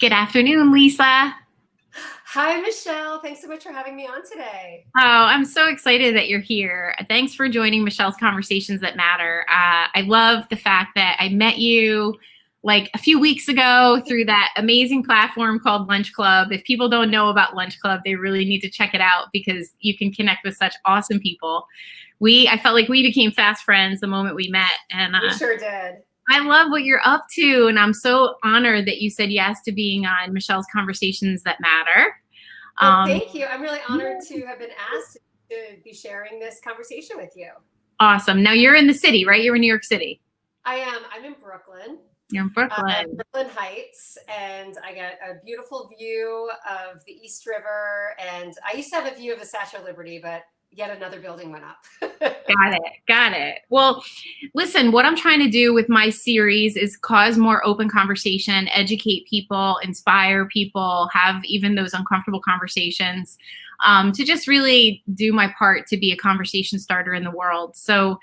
Good afternoon, Lisa. Hi, Michelle. Thanks so much for having me on today. Oh, I'm so excited that you're here. Thanks for joining Michelle's Conversations That Matter. I love the fact that I met you like a few weeks ago through that amazing platform called Lunch Club. If people don't know about Lunch Club, they really need to check it out because you can connect with such awesome people. I felt like we became fast friends the moment we met, and We sure did. I love what you're up to, and I'm so honored that you said yes to being on Michelle's Conversations That Matter. Well, Um, thank you. I'm really honored to have been asked to be sharing this conversation with you. Awesome. Now you're in the city, right? You're in New York City. I am. I'm in Brooklyn. You're in Brooklyn. Brooklyn Heights, and I got a beautiful view of the East River. And I used to have a view of the Statue of Liberty, but yet another building went up. Got it. Well, listen, what I'm trying to do with my series is cause more open conversation, educate people, inspire people, have even those uncomfortable conversations, to just really do my part to be a conversation starter in the world. So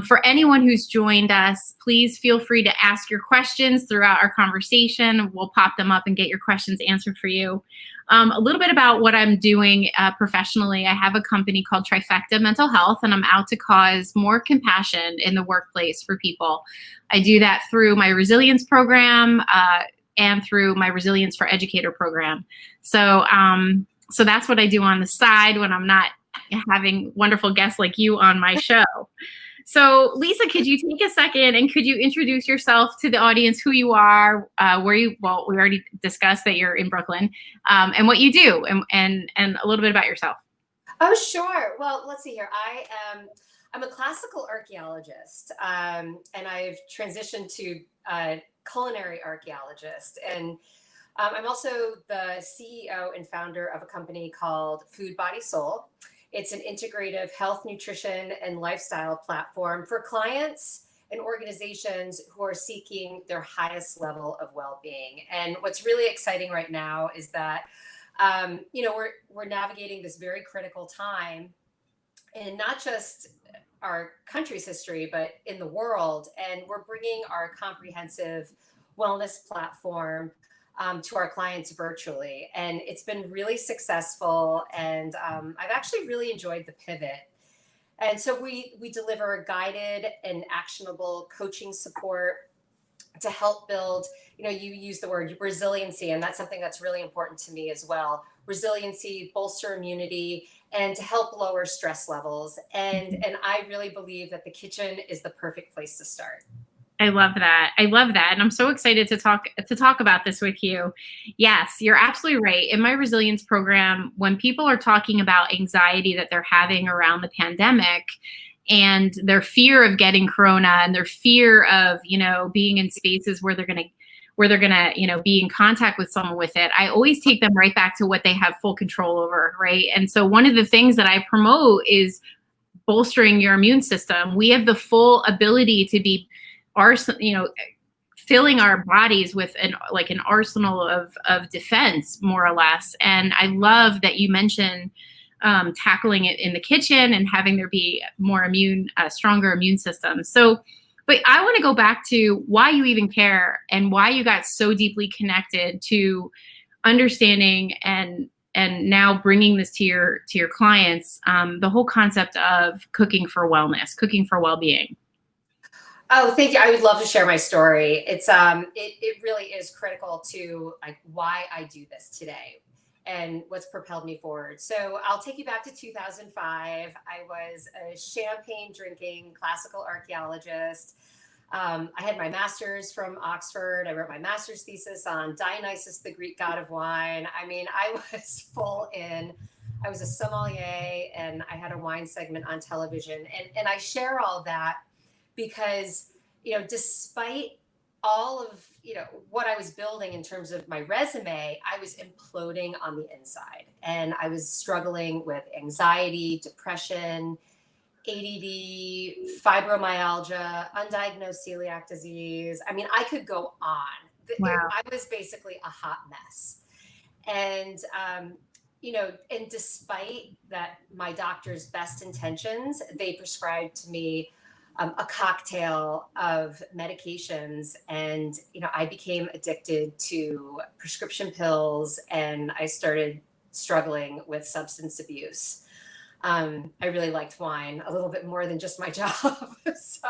for anyone who's joined us, please feel free to ask your questions throughout our conversation. We'll pop them up and get your questions answered for you. A little bit about what I'm doing professionally. I have a company called Trifecta Mental Health, and I'm out to cause more compassion in the workplace for people. I do that through my resilience program and through my Resilience for Educator program. So that's what I do on the side when I'm not having wonderful guests like you on my show. So, Lisa, could you take a second and could you introduce yourself to the audience, who you are, we already discussed that you're in Brooklyn, and what you do, and a little bit about yourself. Oh, sure. Well, let's see here. I'm a classical archaeologist, and I've transitioned to culinary archaeologist. And I'm also the CEO and founder of a company called Food Body Soul. It's an integrative health, nutrition, and lifestyle platform for clients and organizations who are seeking their highest level of well-being. And what's really exciting right now is that we're navigating this very critical time in not just our country's history, but in the world. And we're bringing our comprehensive wellness platform to our clients virtually. And it's been really successful. And I've actually really enjoyed the pivot. And so we deliver guided and actionable coaching support to help build, you use the word resiliency, and that's something that's really important to me as well. Resiliency, bolster immunity, and to help lower stress levels. And I really believe that the kitchen is the perfect place to start. I love that. And I'm so excited to talk about this with you. Yes, you're absolutely right. In my resilience program, when people are talking about anxiety that they're having around the pandemic and their fear of getting corona and their fear of, being in spaces where they're going to, be in contact with someone with it, I always take them right back to what they have full control over, right? And so one of the things that I promote is bolstering your immune system. We have the full ability to be filling our bodies with an arsenal of defense, more or less. And I love that you mentioned tackling it in the kitchen and having there be more stronger immune system. So, but I want to go back to why you even care and why you got so deeply connected to understanding and now bringing this to your clients, the whole concept of cooking for wellness, cooking for well-being. Oh, thank you. I would love to share my story. It really is critical to why I do this today and what's propelled me forward. So I'll take you back to 2005. I was a champagne drinking classical archaeologist. I had my master's from Oxford. I wrote my master's thesis on Dionysus, the Greek god of wine. I mean, I was full in. I was a sommelier and I had a wine segment on television. And I share all that because, despite all of, what I was building in terms of my resume, I was imploding on the inside. And I was struggling with anxiety, depression, ADD, fibromyalgia, undiagnosed celiac disease. I mean, I could go on. Wow. I was basically a hot mess. And, and despite that, my doctor's best intentions, they prescribed to me a cocktail of medications. And, I became addicted to prescription pills, and I started struggling with substance abuse. I really liked wine a little bit more than just my job. So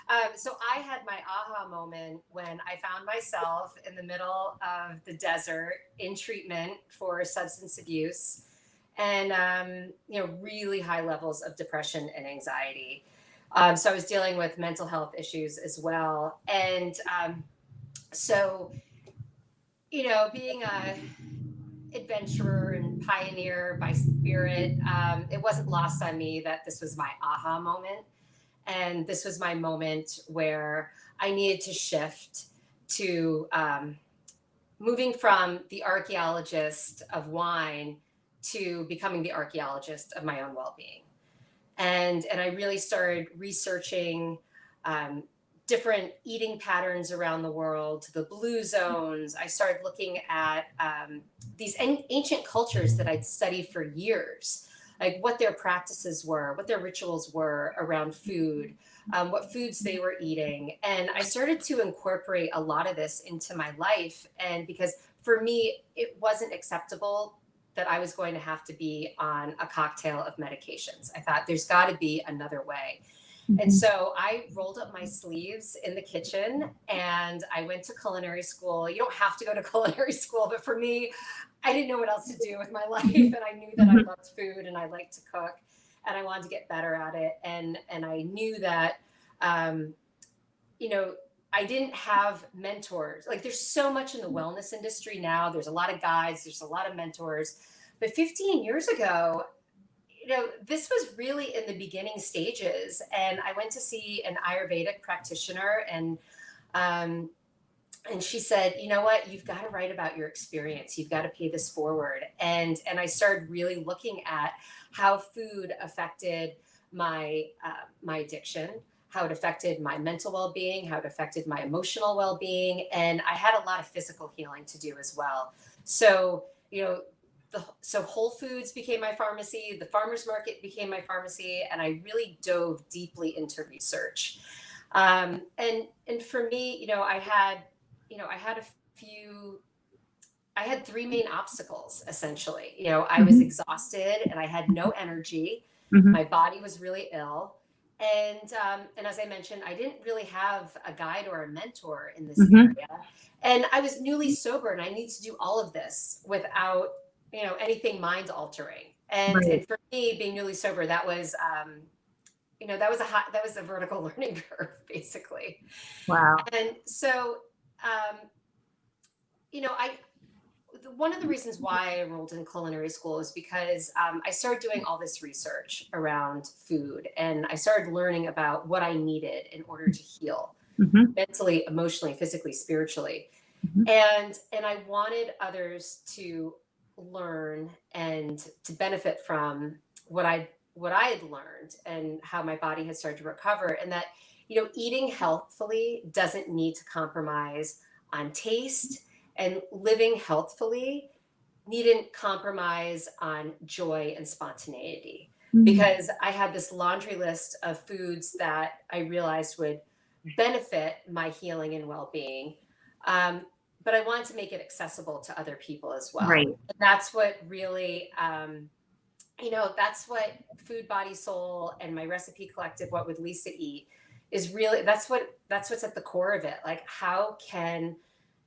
I had my aha moment when I found myself in the middle of the desert in treatment for substance abuse, and really high levels of depression and anxiety. So I was dealing with mental health issues as well, and so being a adventurer and pioneer by spirit, it wasn't lost on me that this was my aha moment. And this was my moment where I needed to shift to moving from the archaeologist of wine to becoming the archaeologist of my own well-being. And I really started researching different eating patterns around the world, the blue zones. I started looking at these ancient cultures that I'd studied for years, like what their practices were, what their rituals were around food, what foods they were eating. And I started to incorporate a lot of this into my life. And because for me, it wasn't acceptable that I was going to have to be on a cocktail of medications. I thought there's got to be another way. And so I rolled up my sleeves in the kitchen and I went to culinary school. You don't have to go to culinary school, but for me, I didn't know what else to do with my life. And I knew that I loved food and I liked to cook and I wanted to get better at it. And I knew that, I didn't have mentors. Like there's so much in the wellness industry now. There's a lot of guides, there's a lot of mentors. But 15 years ago, this was really in the beginning stages. And I went to see an Ayurvedic practitioner, and she said, you know what, you've got to write about your experience. You've got to pay this forward. And I started really looking at how food affected my addiction, how it affected my mental well-being, how it affected my emotional well-being. And I had a lot of physical healing to do as well. So, so Whole Foods became my pharmacy, the farmer's market became my pharmacy, and I really dove deeply into research. And for me, I had three main obstacles essentially. I was exhausted and I had no energy. My body was really ill. And as I mentioned, I didn't really have a guide or a mentor in this area. And I was newly sober and I needed to do all of this without, anything mind altering. And for me, being newly sober, that was, that was a vertical learning curve, basically. Wow. And so, one of the reasons why I enrolled in culinary school is because I started doing all this research around food, and I started learning about what I needed in order to heal mentally, emotionally, physically, spiritually. And I wanted others to learn and to benefit from what I had learned and how my body had started to recover, and that, eating healthfully doesn't need to compromise on taste, and living healthfully needn't compromise on joy and spontaneity. Because I had this laundry list of foods that I realized would benefit my healing and well-being. But I wanted to make it accessible to other people as well. Right. And that's what really, that's what Food, Body, Soul and my recipe collective, What Would Lisa Eat, is really, that's what's at the core of it. Like, how can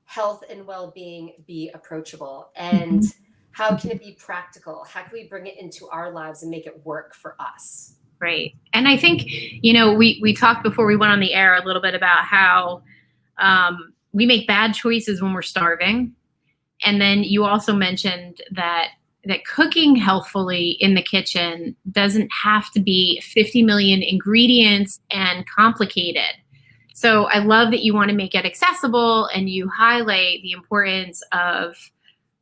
health and well-being be approachable, and how can it be practical? How can we bring it into our lives and make it work for us? Right. And I think, we talked before we went on the air a little bit about how we make bad choices when we're starving. And then you also mentioned that cooking healthfully in the kitchen doesn't have to be 50 million ingredients and complicated. So I love that you want to make it accessible, and you highlight the importance of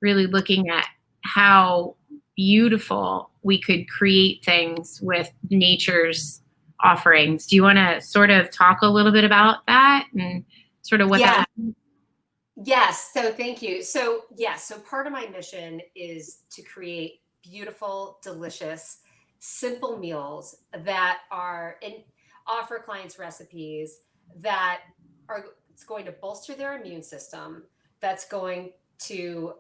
really looking at how beautiful we could create things with nature's offerings. Do you want to sort of talk a little bit about that and sort of what that was? Yes. So thank you. So yes. So part of my mission is to create beautiful, delicious, simple meals that are offer clients recipes that are, it's going to bolster their immune system, that's going to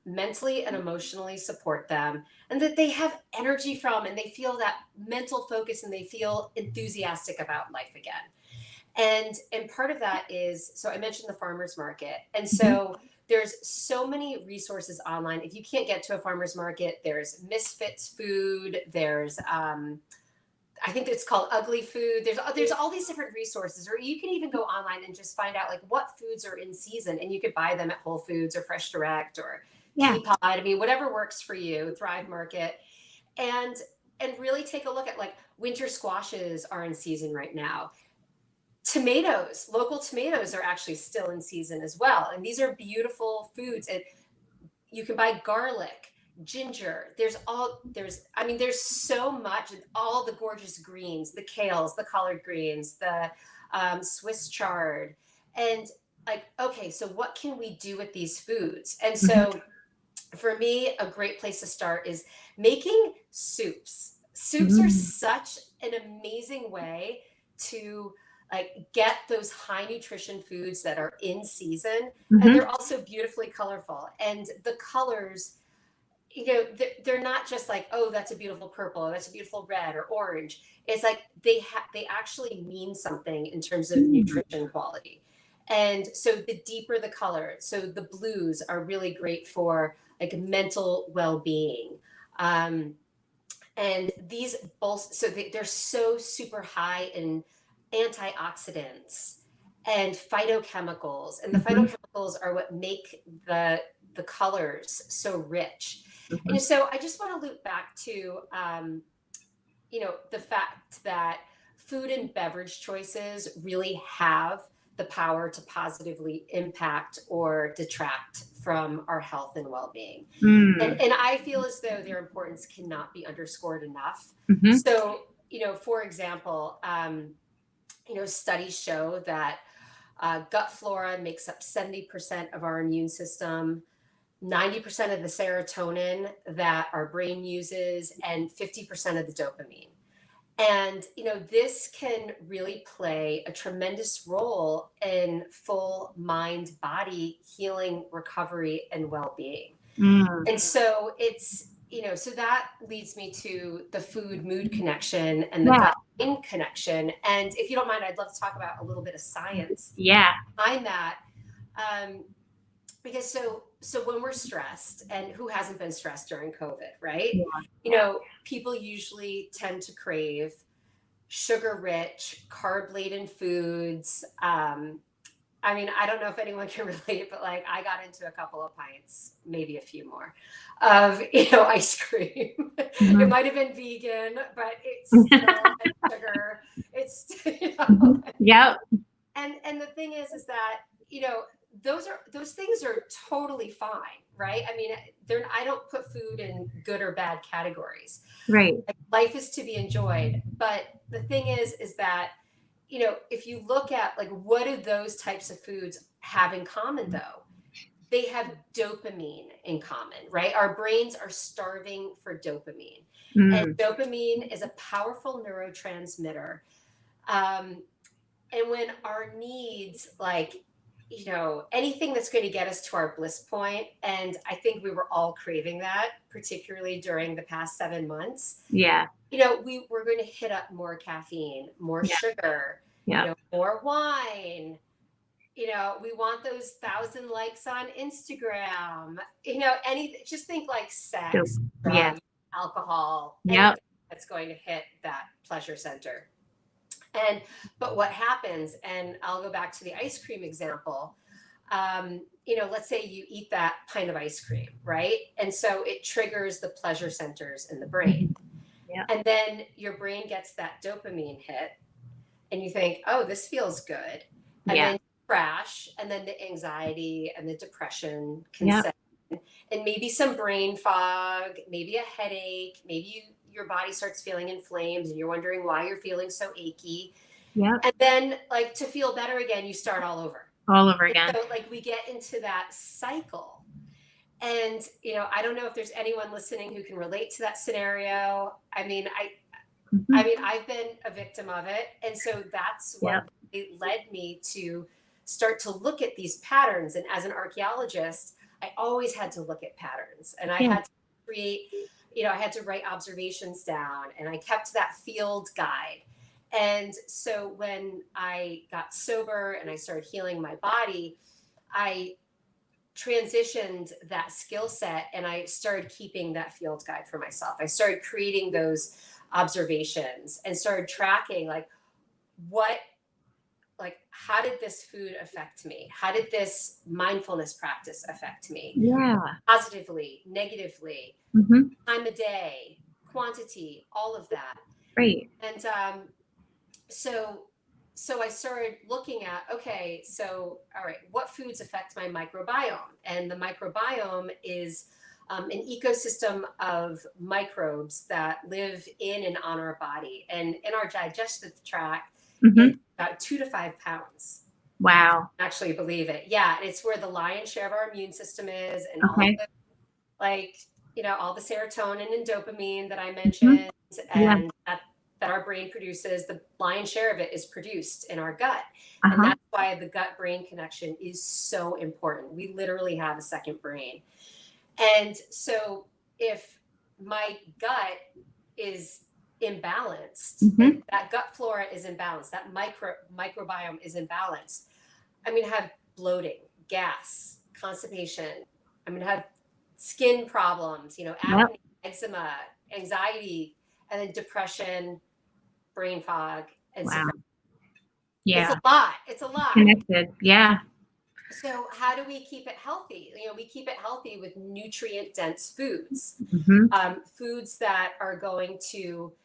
mentally and emotionally support them, and that they have energy from, and they feel that mental focus, and they feel enthusiastic about life again. And part of that is, so I mentioned the farmers market, and so there's so many resources online. If you can't get to a farmers market, there's Misfits Food, there's I think it's called Ugly Food. There's all these different resources, or you can even go online and just find out like what foods are in season, and you could buy them at Whole Foods or Fresh Direct or Peapod. I mean, whatever works for you, Thrive Market, and really take a look at like winter squashes are in season right now. Tomatoes, local tomatoes are actually still in season as well, and these are beautiful foods. And you can buy garlic, ginger. I mean, there's so much, and all the gorgeous greens, the kales, the collard greens, the Swiss chard. And like, okay, so what can we do with these foods? And so for me, a great place to start is making soups. Soups are such an amazing way to like get those high nutrition foods that are in season, and they're also beautifully colorful. And the colors, you know, they're not just like, oh, that's a beautiful purple, or that's a beautiful red or orange. It's like they actually mean something in terms of nutrition quality. And so the deeper the color, so the blues are really great for like mental well-being. And these both, so they're so super high in antioxidants and phytochemicals, and the phytochemicals are what make the colors so rich. And so I just want to loop back to you know, the fact that food and beverage choices really have the power to positively impact or detract from our health and well-being. And I feel as though their importance cannot be underscored enough. So, you know, for example, you know, studies show that gut flora makes up 70% of our immune system, 90% of the serotonin that our brain uses, and 50% of the dopamine. And, you know, this can really play a tremendous role in full mind, body healing, recovery, and well-being. And so it's, you know, so that leads me to the food mood connection and the gut brain connection. And if you don't mind, I'd love to talk about a little bit of science behind that. Because so when we're stressed, and who hasn't been stressed during COVID, right? You know, people usually tend to crave sugar-rich, carb-laden foods. I mean, I don't know if anyone can relate, but like I got into a couple of pints, maybe a few more, of, you know, ice cream. It might have been vegan, but it's still sugar. It's, you know. And the thing is that, you know, those things are totally fine, right? I mean, I don't put food in good or bad categories. Like, life is to be enjoyed. But the thing is that, you know, if you look at like what do those types of foods have in common though? They have dopamine in common, right? Our brains are starving for dopamine. And dopamine is a powerful neurotransmitter. And when our needs, like, you know, anything that's going to get us to our bliss point, and I think we were all craving that, particularly during the past 7 months. You know, we're going to hit up more caffeine, more sugar, you know, more wine. You know, we want those 1,000 likes on Instagram. You know, just think like sex, drugs, alcohol, anything that's going to hit that pleasure center. But what happens, and I'll go back to the ice cream example, you know, let's say you eat that pint of ice cream, right? And so it triggers the pleasure centers in the brain. And then your brain gets that dopamine hit, and you think, oh, this feels good. And then you crash, and then the anxiety and the depression can set in, and maybe some brain fog, maybe a headache, maybe your body starts feeling inflamed and you're wondering why you're feeling so achy. And then like to feel better again, you start all over again. So like we get into that cycle. And, you know, I don't know if there's anyone listening who can relate to that scenario. I mean, Mhm. I mean, I've been a victim of it. And so that's what Yep. it led me to start to look at these patterns. And as an archaeologist, I always had to look at patterns, and I Yeah. had to create, I had to write observations down, and I kept that field guide. And so when I got sober and I started healing my body, I transitioned that skill set and I started keeping that field guide for myself. I started creating those observations and started tracking, like, what, like, how did this food affect me? How did this mindfulness practice affect me? Yeah. Positively, negatively, Mhm. time of day, quantity, all of that. Great. And so I started looking at, okay, so all right, what foods affect my microbiome? And the microbiome is an ecosystem of microbes that live in and on our body, and in our digestive tract. It's Mhm. about 2 to 5 pounds. Wow. Actually, believe it. Yeah, it's where the lion's share of our immune system is, and all of Okay. the, like, all the serotonin and dopamine that I Mhm. mentioned, Yeah. and that our brain produces, the lion's share of it is produced in our gut. And Uh-huh. that's why the gut brain connection is so important. We literally have a second brain. And so if my gut is imbalanced, if Mhm. that gut flora is imbalanced, that microbiome is imbalanced, I'm going to have bloating, gas, constipation. I'm going to have skin problems, Yep. acne, eczema, anxiety, and then depression, brain fog, and Wow. suppression. It's a Yeah. lot. It's a lot. Connected. Yeah. So how do we keep it healthy? We keep it healthy with nutrient dense foods, Mhm. foods that are going to,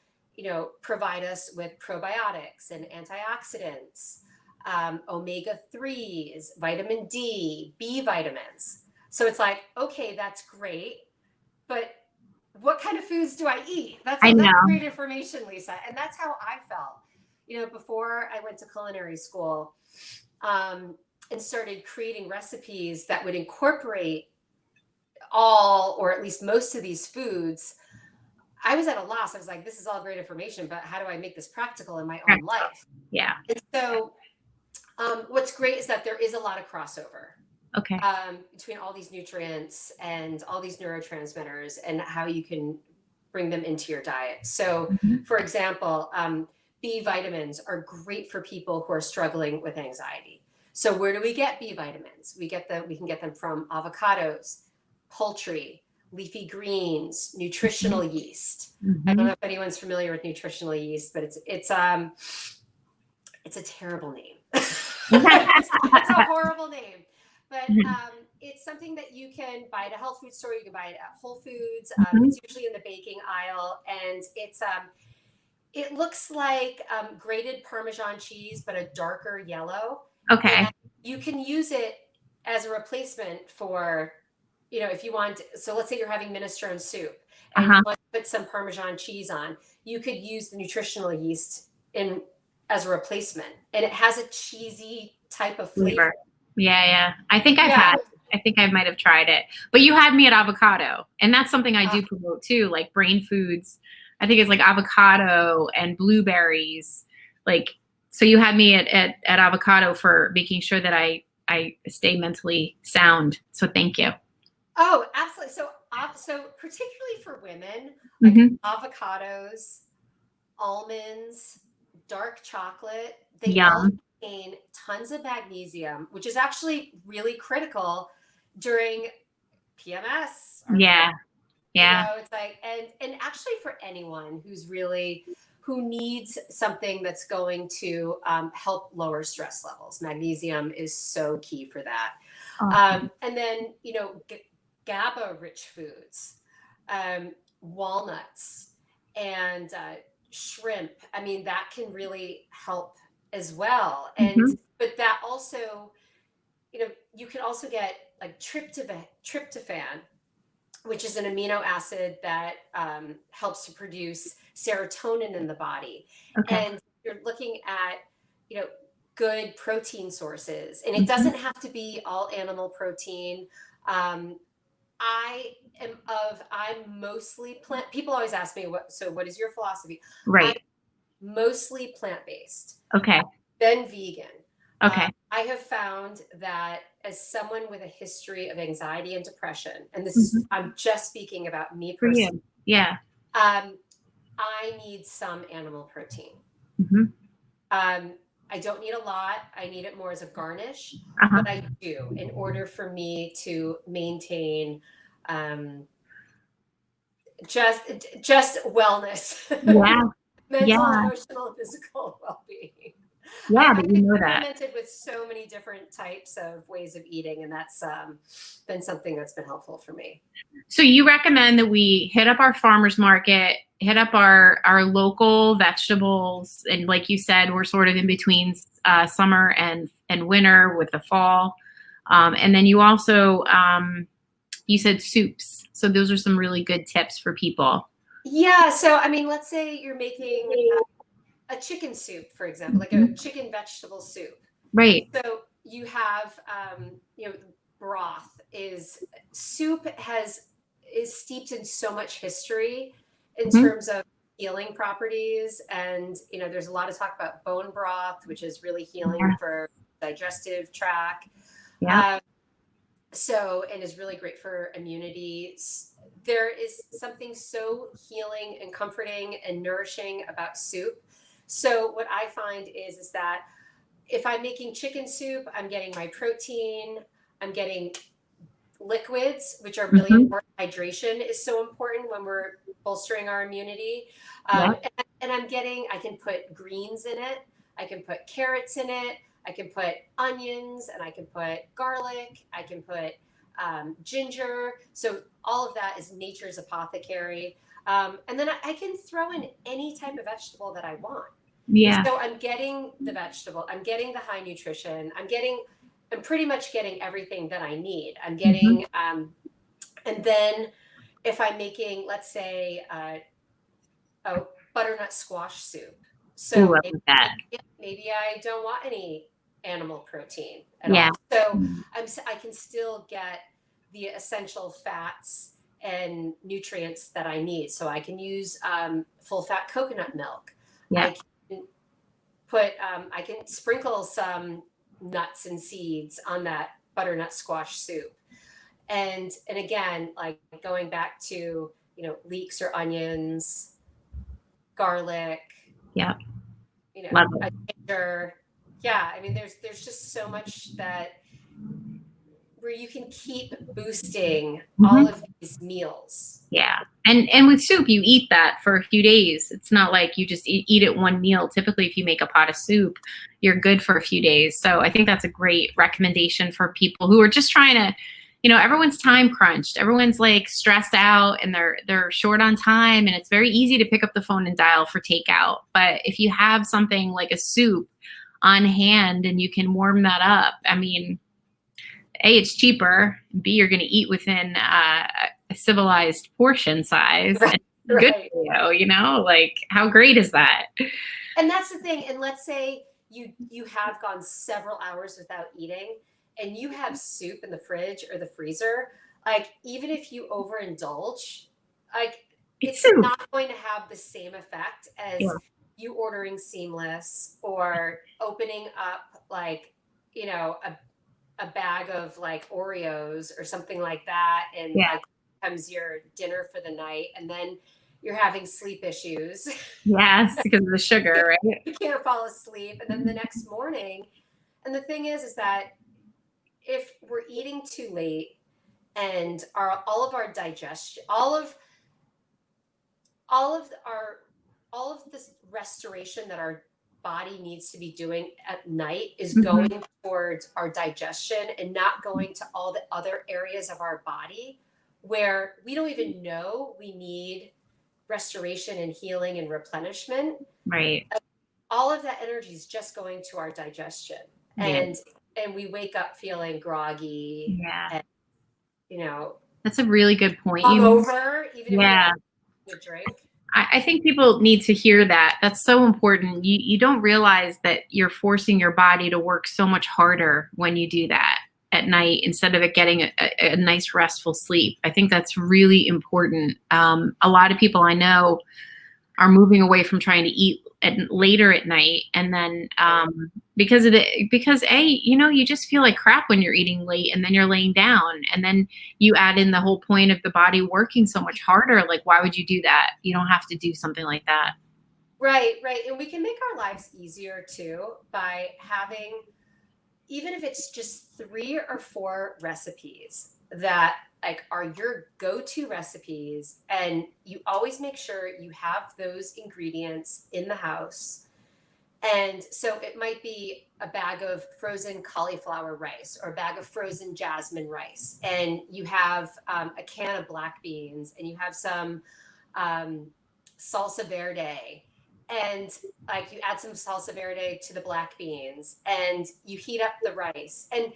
provide us with probiotics and antioxidants, omega 3s, vitamin D, B vitamins. So it's like, okay, that's great, but what kind of foods do I eat? I That's know. great information, Lisa. And that's how I felt, before I went to culinary school, and started creating recipes that would incorporate all, or at least most of these foods. I was at a loss. I was like, this is all great information, but how do I make this practical in my own Practical. life? Yeah. And so, what's great is that there is a lot of crossover, Okay. between all these nutrients and all these neurotransmitters and how you can bring them into your diet. So, Mhm. for example, B vitamins are great for people who are struggling with anxiety. So, where do we get B vitamins? We can get them from avocados, poultry, leafy greens, nutritional Mhm. yeast. I don't know Mhm. if anyone's familiar with nutritional yeast, but it's a terrible name. It's a horrible name, but it's something that you can buy at a health food store. You can buy it at Whole Foods. Mhm. It's usually in the baking aisle, and it looks like grated Parmesan cheese, but a darker yellow. And Okay. you can use it as a replacement for, if you want. So let's say you're having minestrone soup and you Uh-huh. want to put some Parmesan cheese on. You could use the nutritional yeast in as a replacement, and it has a cheesy type of flavor. Flavor. Yeah, yeah. I think I've Yeah. had I think I might have tried it. But you had me at avocado, and that's something I Uh, do promote too, like brain foods. I think it's like avocado and blueberries. Like, so you had me at avocado for making sure that I stay mentally sound. So thank you. oh, absolutely. So particularly for women, like Mhm. avocados, almonds, dark chocolate, they all Yum. contain tons of magnesium, which is actually really critical during PMS or Yeah. Yeah. it's like, and actually for anyone who needs something that's going to help lower stress levels. Magnesium is so key for that. Awesome. And then, GABA rich foods, walnuts, and shrimp. I mean, that can really help as well. And, Mhm. but that also, you can also get like tryptophan, which is an amino acid that helps to produce serotonin in the body. Okay. And you're looking at, you know, good protein sources, and it Mhm. doesn't have to be all animal protein. Um, I'm mostly plant. People always ask me what is your philosophy? I'm Right. mostly plant-based, Okay. then vegan. Okay. I have found that as someone with a history of anxiety and depression, and this is, Mhm. I'm just speaking about me For personally, you. Yeah. um, I need some animal protein. Mhm. Um, I don't need a lot. I need it more as a garnish, Uh-huh. but I do in order for me to maintain um, just wellness, Yeah. mental, Yeah. emotional, and physical well-being. Yeah, but I've you know that. experimented with so many different types of ways of eating, and that's been something that's been helpful for me. So you recommend that we hit up our farmers market, hit up our local vegetables, and like you said, we're sort of in between summer and winter with the fall, and then you also you said soups. So those are some really good tips for people. Yeah. So, I mean, let's say you're making a chicken soup, for example, like a Mhm. chicken vegetable soup. Right. So you have, broth soup is steeped in so much history in Mhm. terms of healing properties. And, there's a lot of talk about bone broth, which is really healing Yeah. for digestive tract. Yeah. Um, and is really great for immunity. There is something so healing and comforting and nourishing about soup. So what I find is that if I'm making chicken soup, I'm getting my protein, I'm getting liquids, which are really Mhm. important. Hydration is so important when we're bolstering our immunity. Yeah. And I can put greens in it, I can put carrots in it, I can put onions, and I can put garlic, I can put ginger. So all of that is nature's apothecary. And then I can throw in any type of vegetable that I want. And Yeah. so I'm getting the vegetable, I'm getting the high nutrition, I'm pretty much getting everything that I need. I'm Mhm. getting, and then if I'm making, let's say, a butternut squash soup. Ooh, So I love that. maybe I don't want any animal protein at Yeah. all. So Mm. I can still get the essential fats and nutrients that I need. So I can use full fat coconut milk. Yeah. I can I can sprinkle some nuts and seeds on that butternut squash soup. And again, like going back to, leeks or onions, garlic, Yeah. Love a it. ginger. Yeah, I mean, there's just so much that where you can keep boosting all Mhm. of these meals. Yeah. And with soup, you eat that for a few days. It's not like you just eat it one meal. Typically, if you make a pot of soup, you're good for a few days. So I think that's a great recommendation for people who are just trying to, everyone's time crunched. Everyone's like stressed out and they're short on time, and it's very easy to pick up the phone and dial for takeout. But if you have something like a soup on hand and you can warm that up, I mean, A, it's cheaper. B, you're going to eat within a civilized portion size. Right, And good right. for you, like how great is that? And that's the thing. And let's say you have gone several hours without eating, and you have soup in the fridge or the freezer. Like, even if you overindulge, like, It's it's soup. not going to have the same effect Yeah. as you ordering seamless or opening up, like, a bag of like Oreos or something like that, and Yeah. like becomes your dinner for the night, and then you're having sleep issues. Yes, because of the sugar, right? You can't fall asleep, and then the next morning. And the thing is that if we're eating too late, and all of our digestion, all of this restoration that our body needs to be doing at night is Mhm. going towards our digestion and not going to all the other areas of our body where we don't even know we need restoration and healing and replenishment. Right. All of that energy is just going to our digestion, Yeah. and we wake up feeling groggy Yeah. and, you know That's a really good point. hungover, even if we Yeah. haven't had a drink. I think people need to hear that. That's so important. You don't realize that you're forcing your body to work so much harder when you do that. at night instead of it getting a nice restful sleep. I think that's really important. A lot of people I know are moving away from trying to eat later at night, and then because you just feel like crap when you're eating late, and then you're laying down, and then you add in the whole point of the body working so much harder. Like, why would you do that? You don't have to do something like that. Right, right. And we can make our lives easier too by having, even if it's just 3 or 4 recipes that like are your go-to recipes, and you always make sure you have those ingredients in the house. And so it might be a bag of frozen cauliflower rice or a bag of frozen jasmine rice, and you have a can of black beans, and you have some salsa verde, and like you add some salsa verde to the black beans, and you heat up the rice. And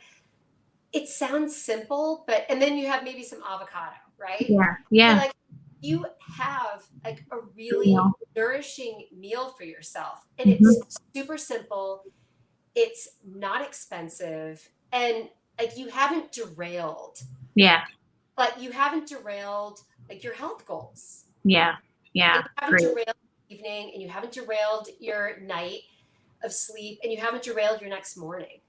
it sounds simple, but and then you have maybe some avocado, right? Yeah, And yeah, like you have like a you really know? nourishing meal for yourself. And Mhm. it's super simple, it's not expensive, and like you haven't derailed, Yeah, but you haven't derailed like your health goals. yeah, And yeah. you haven't Great. derailed your evening, and you haven't derailed your night of sleep, and you haven't derailed your next morning.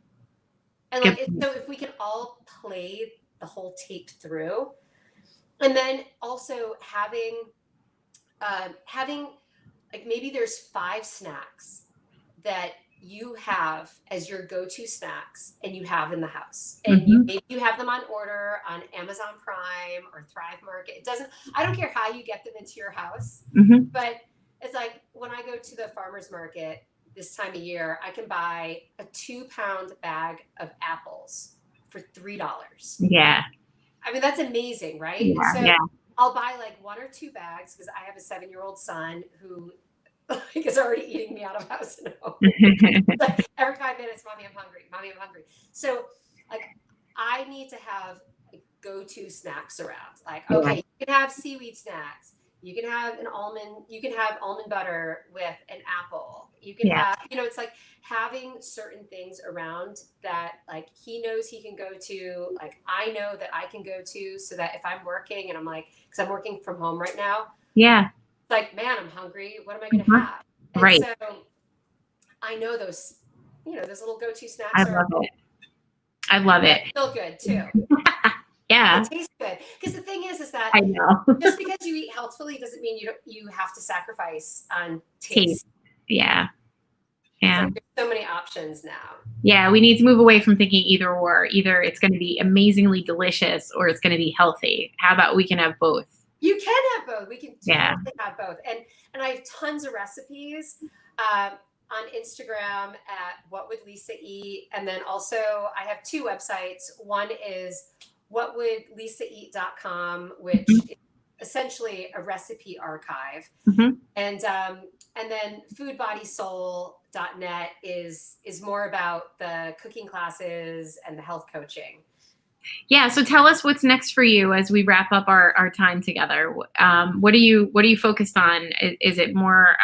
And Good like point. so if we can all play the whole tape through, and then also having like maybe there's 5 snacks that you have as your go-to snacks and you have in the house, and you Mhm. maybe you have them on order on Amazon Prime or Thrive Market. It doesn't, I don't care how you get them into your house, Mhm. but it's like when I go to the farmer's market this time of year, I can buy a 2 pound bag of apples for $3. Yeah, I mean, that's amazing, right? And yeah, so yeah. I'll buy like 1 or 2 bags because I have a 7-year-old son who like is already eating me out of house and home. Like every 5 minutes, mommy, I'm hungry. Mommy, I'm hungry. So like I need to have like, go-to snacks around. Like, Yeah, okay, you can have seaweed snacks. You can have an almond, you can have almond butter with an apple. You can yeah, have, it's like having certain things around that like he knows he can go to, like I know that I can go to, so that if I'm working and I'm like, because I'm working from home right now, yeah. it's like, man, I'm hungry. What am I going to Mhm. have? And Right. so I know those, those little go-to I snacks are, love it. I love and it. feel good too. Yeah, It tastes good. Because the thing is that I know. just because you eat healthfully doesn't mean you have to sacrifice on Taste. taste. Yeah, It's yeah. like there's so many options now. Yeah, we need to move away from thinking either or. Either it's going to be amazingly delicious or it's going to be healthy. How about we can have both? You can have both. We can Yeah. totally have both. And I have tons of recipes um, on Instagram at What Would Lisa Eat, and then also I have 2 websites. One is whatwouldlisaeat.com, which Mhm. is essentially a recipe archive, Mhm. and then foodbodysoul.net is more about the cooking classes and the health coaching. Yeah. So tell us what's next for you as we wrap up our time together. What are you focused on? Is it more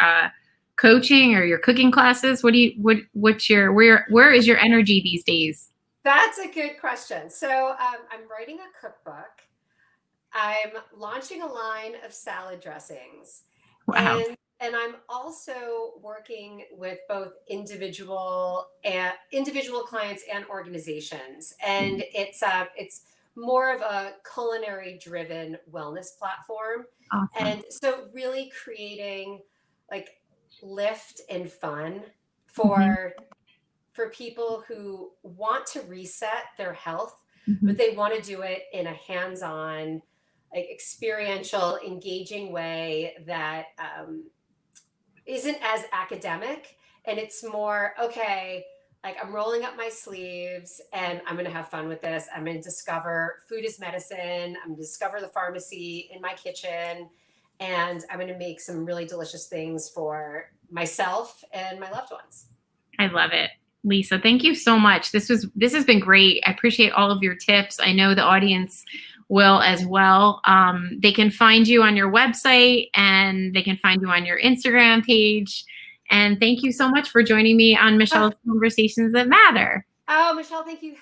coaching or your cooking classes? What's your where is your energy these days? That's a good question. So I'm writing a cookbook. I'm launching a line of salad dressings, Wow. and I'm also working with both individual clients and organizations. And it's more of a culinary driven wellness platform. Awesome. And so really creating like lift and fun Mhm. for people who want to reset their health, but Mhm. they want to do it in a hands-on, like experiential, engaging way that isn't as academic. And it's more, okay, like I'm rolling up my sleeves and I'm going to have fun with this. I'm going to discover food is medicine. I'm going to discover the pharmacy in my kitchen. And I'm going to make some really delicious things for myself and my loved ones. I love it. Lisa, thank you so much. This has been great. I appreciate all of your tips. I know the audience will as well. They can find you on your website and they can find you on your Instagram page. And thank you so much for joining me on Michelle's Conversations That Matter. Oh, Michelle, thank you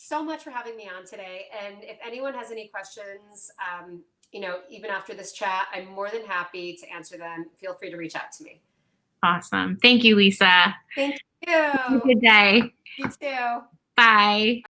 so much for having me on today. And if anyone has any questions, even after this chat, I'm more than happy to answer them. Feel free to reach out to me. Awesome. Thank you, Lisa. Thank Have a you. good day. You too. Bye.